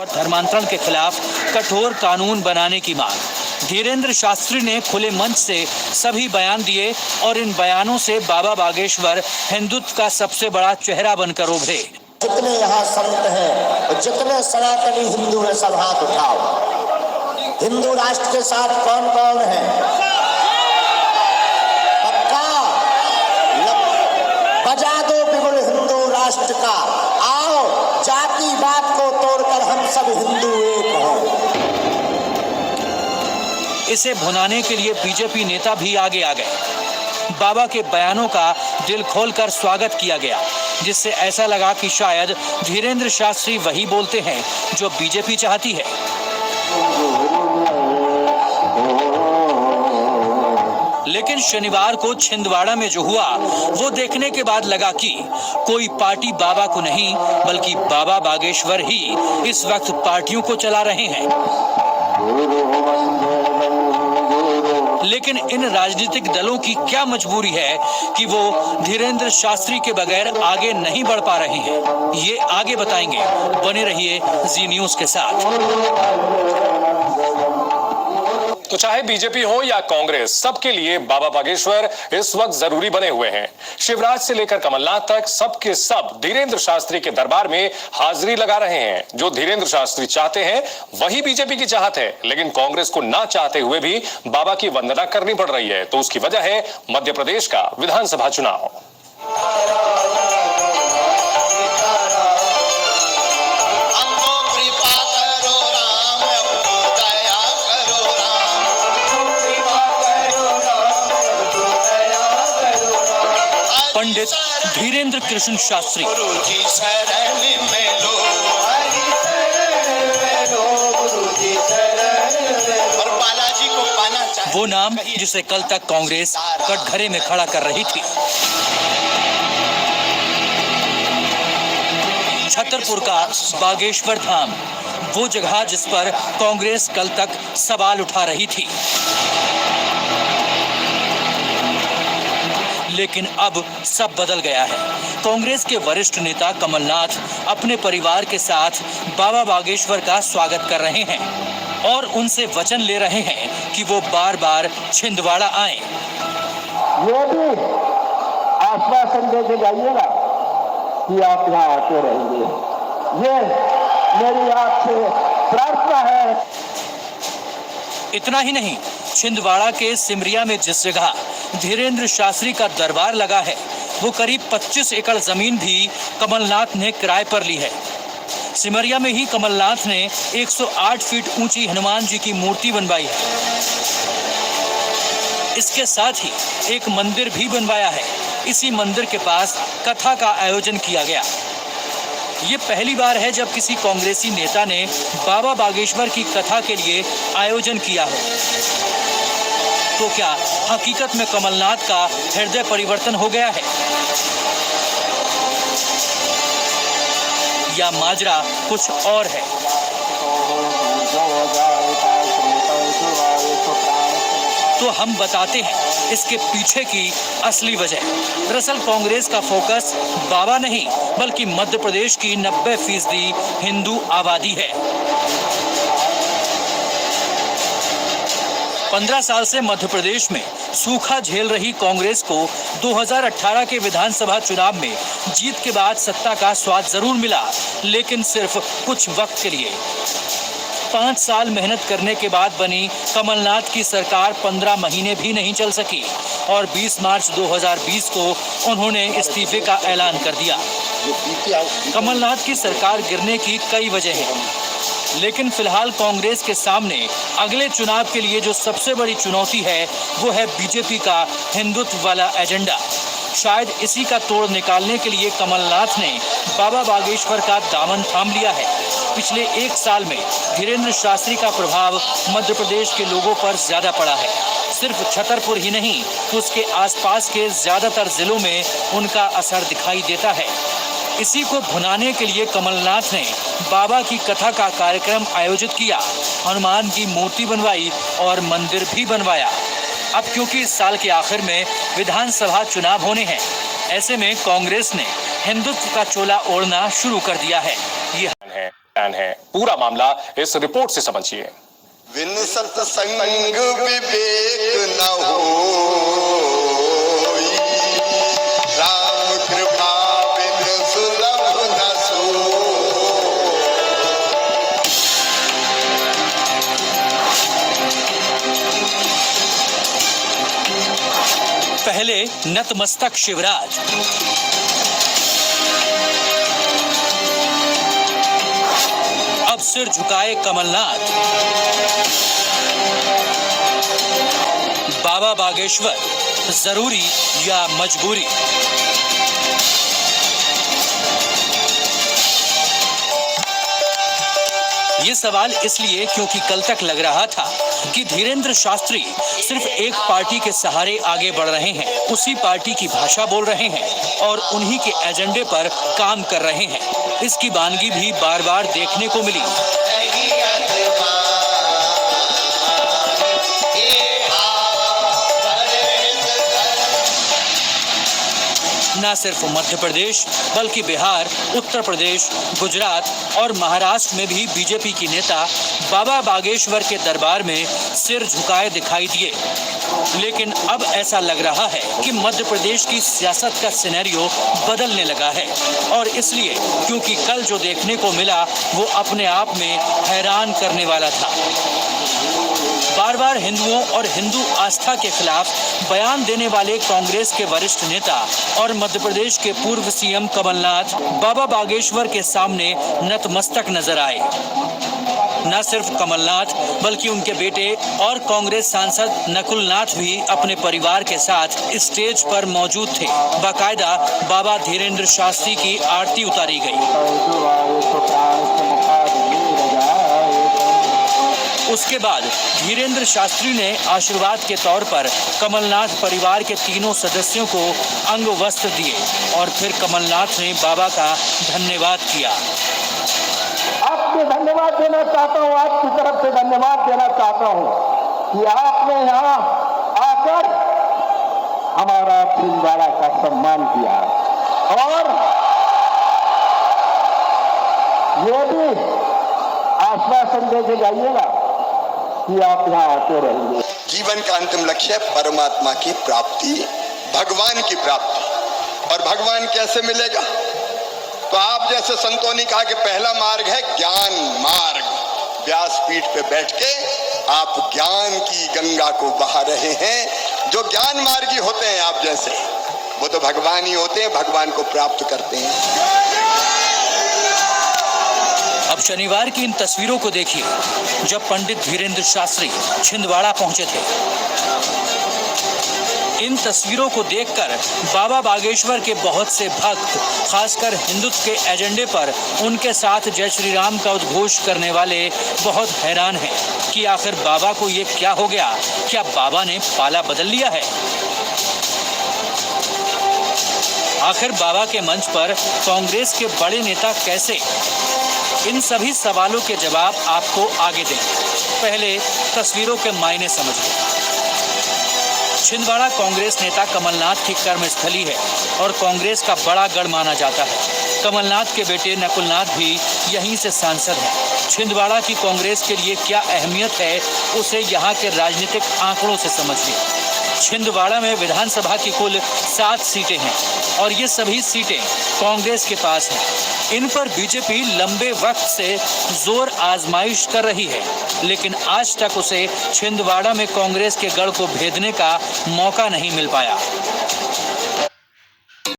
और धर्मांतरण के खिलाफ कठोर कानून बनाने की मांग। धीरेंद्र शास्त्री ने खुले मंच से सभी बयान दिए और इन बयानों से बाबा बागेश्वर हिंदुत्व का सबसे बड़ा चेहरा बनकर उभरे। जितने यहाँ संत हैं, जितने सनातनी हिंदू हैं, सब हाथ उठाओ। हिंदू राष्ट्र के साथ कौन कौन है? पक्का बजा दो बिगुल हिंदू राष्ट्र का। आओ जातिवाद को तोड़कर हम सब हिंदू एक हों। इसे भुनाने के लिए बीजेपी नेता भी आगे आ गए। बाबा के बयानों का दिल खोलकर स्वागत किया गया, जिससे ऐसा लगा कि शायद धीरेंद्र शास्त्री वही बोलते हैं जो बीजेपी चाहती है। लेकिन शनिवार को छिंदवाड़ा में जो हुआ वो देखने के बाद लगा कि कोई पार्टी बाबा को नहीं बल्कि बाबा बागेश्वर ही इस वक्त पार्टियों को चला रहे हैं। लेकिन इन राजनीतिक दलों की क्या मजबूरी है कि वो धीरेंद्र शास्त्री के बगैर आगे नहीं बढ़ पा रहे हैं, ये आगे बताएंगे। बने रहिए जी न्यूज के साथ। तो चाहे बीजेपी हो या कांग्रेस, सबके लिए बाबा बागेश्वर इस वक्त जरूरी बने हुए हैं। शिवराज से लेकर कमलनाथ तक सबके सब धीरेंद्र शास्त्री के दरबार में हाजिरी लगा रहे हैं। जो धीरेंद्र शास्त्री चाहते हैं वही बीजेपी की चाहत है, लेकिन कांग्रेस को ना चाहते हुए भी बाबा की वंदना करनी पड़ रही है। तो उसकी वजह है मध्य प्रदेश का विधानसभा चुनाव। पंडित धीरेंद्र कृष्ण शास्त्री, वो नाम जिसे कल तक कांग्रेस कटघरे में खड़ा कर रही थी। छतरपुर का बागेश्वर धाम, वो जगह जिस पर कांग्रेस कल तक सवाल उठा रही थी। लेकिन अब सब बदल गया है। कांग्रेस के वरिष्ठ नेता कमलनाथ अपने परिवार के साथ बाबा बागेश्वर का स्वागत कर रहे हैं और उनसे वचन ले रहे हैं कि वो बार बार छिंदवाड़ा आएं। ये भी आश्वासन दे के जाइएगा कि आप यहाँ आते रहेंगे। ये मेरी आपसे प्रार्थना है। इतना ही नहीं, छिंदवाड़ा के सिमरिया में जिस जगह धीरेंद्र शास्त्री का दरबार लगा है, वो करीब 25 एकड़ जमीन भी कमलनाथ ने किराए पर ली है। सिमरिया में ही कमलनाथ ने 108 फीट ऊंची हनुमान जी की मूर्ति बनवाई है। इसके साथ ही एक मंदिर भी बनवाया है। इसी मंदिर के पास कथा का आयोजन किया गया। ये पहली बार है जब किसी कांग्रेसी नेता ने बाबा बागेश्वर की कथा के लिए आयोजन किया हो। तो क्या हकीकत में कमलनाथ का हृदय परिवर्तन हो गया है या माजरा कुछ और है? तो हम बताते हैं इसके पीछे की असली वजह। दरअसल कांग्रेस का फोकस बाबा नहीं बल्कि मध्य प्रदेश की 90% हिंदू आबादी है। 15 साल से मध्य प्रदेश में सूखा झेल रही कांग्रेस को 2018 के विधानसभा चुनाव में जीत के बाद सत्ता का स्वाद जरूर मिला, लेकिन सिर्फ कुछ वक्त के लिए। 5 साल मेहनत करने के बाद बनी कमलनाथ की सरकार 15 महीने भी नहीं चल सकी और 20 मार्च 2020 को उन्होंने इस्तीफे का ऐलान कर दिया। कमलनाथ की सरकार गिरने की कई वजह हैं, लेकिन फिलहाल कांग्रेस के सामने अगले चुनाव के लिए जो सबसे बड़ी चुनौती है वो है बीजेपी का हिंदुत्व वाला एजेंडा। शायद इसी का तोड़ निकालने के लिए कमलनाथ ने बाबा बागेश्वर का दामन थाम लिया है। पिछले 1 साल में धीरेंद्र शास्त्री का प्रभाव मध्य प्रदेश के लोगों पर ज्यादा पड़ा है। सिर्फ छतरपुर ही नहीं, उसके आसपास के ज्यादातर जिलों में उनका असर दिखाई देता है। इसी को भुनाने के लिए कमलनाथ ने बाबा की कथा का कार्यक्रम आयोजित किया, हनुमान की मूर्ति बनवाई और मंदिर भी बनवाया। अब क्योंकि इस साल के आखिर में विधानसभा चुनाव होने हैं, ऐसे में कांग्रेस ने हिंदुत्व का चोला ओढ़ना शुरू कर दिया है। ये प्लान है। पूरा मामला इस रिपोर्ट से समझिए। विन सत्संग विवेक न होई, राम कृपा बिन सुलभ न सोई। पहले नतमस्तक शिवराज, अब सिर झुकाए कमलनाथ। बाबा बागेश्वर जरूरी या मजबूरी? ये सवाल इसलिए क्योंकि कल तक लग रहा था कि धीरेंद्र शास्त्री सिर्फ एक पार्टी के सहारे आगे बढ़ रहे हैं, उसी पार्टी की भाषा बोल रहे हैं और उन्हीं के एजेंडे पर काम कर रहे हैं। इसकी वानगी भी बार बार देखने को मिली। न सिर्फ मध्य प्रदेश बल्कि बिहार, उत्तर प्रदेश, गुजरात और महाराष्ट्र में भी बीजेपी की नेता बाबा बागेश्वर के दरबार में सिर झुकाए दिखाई दिए। लेकिन अब ऐसा लग रहा है कि मध्य प्रदेश की सियासत का सिनेरियो बदलने लगा है और इसलिए क्योंकि कल जो देखने को मिला वो अपने आप में हैरान करने वाला था। बार बार हिंदुओं और हिंदू आस्था के खिलाफ बयान देने वाले कांग्रेस के वरिष्ठ नेता और मध्य प्रदेश के पूर्व सीएम कमलनाथ बाबा बागेश्वर के सामने नतमस्तक नजर आए। न सिर्फ कमलनाथ बल्कि उनके बेटे और कांग्रेस सांसद नकुल नाथ भी अपने परिवार के साथ स्टेज पर मौजूद थे। बाकायदा बाबा धीरेंद्र शास्त्री की आरती उतारी गई। उसके बाद धीरेंद्र शास्त्री ने आशीर्वाद के तौर पर कमलनाथ परिवार के तीनों सदस्यों को अंग वस्त्र दिए और फिर कमलनाथ ने बाबा का धन्यवाद किया। आपको धन्यवाद देना चाहता हूँ, आपकी तरफ से धन्यवाद देना चाहता हूँ कि आपने यहाँ आकर हमारा छिंदवाड़ा का सम्मान किया और ये भी आश्वासन दे के जाइएगा कि आप यहाँ आते रहेंगे। जीवन का अंतिम लक्ष्य परमात्मा की प्राप्ति, भगवान की प्राप्ति। और भगवान कैसे मिलेगा? तो आप जैसे संतों ने कहा कि पहला मार्ग है ज्ञान मार्ग। व्यासपीठ पे बैठ के आप ज्ञान की गंगा को बहा रहे हैं। जो ज्ञान मार्गी होते हैं आप जैसे, वो तो भगवान ही होते हैं, भगवान को प्राप्त करते हैं। अब शनिवार की इन तस्वीरों को देखिए जब पंडित धीरेंद्र शास्त्री छिंदवाड़ा पहुंचे थे। इन तस्वीरों को देखकर बाबा बागेश्वर के बहुत से भक्त, खासकर हिंदुत्व के एजेंडे पर उनके साथ जय श्री राम का उद्घोष करने वाले बहुत हैरान हैं कि आखिर बाबा को ये क्या हो गया? क्या बाबा ने पाला बदल लिया है? आखिर बाबा के मंच पर कांग्रेस के बड़े नेता कैसे? इन सभी सवालों के जवाब आपको आगे दें। पहले तस्वीरों के मायने समझिए। छिंदवाड़ा कांग्रेस नेता कमलनाथ की कर्मस्थली है और कांग्रेस का बड़ा गढ़ माना जाता है। कमलनाथ के बेटे नकुलनाथ भी यहीं से सांसद हैं। छिंदवाड़ा की कांग्रेस के लिए क्या अहमियत है उसे यहाँ के राजनीतिक आंकड़ों से समझिए। छिंदवाड़ा में विधानसभा की कुल 7 सीटें हैं और ये सभी सीटें कांग्रेस के पास हैं। इन पर बीजेपी लंबे वक्त से जोर आजमाइश कर रही है, लेकिन आज तक उसे छिंदवाड़ा में कांग्रेस के गढ़ को भेदने का मौका नहीं मिल पाया।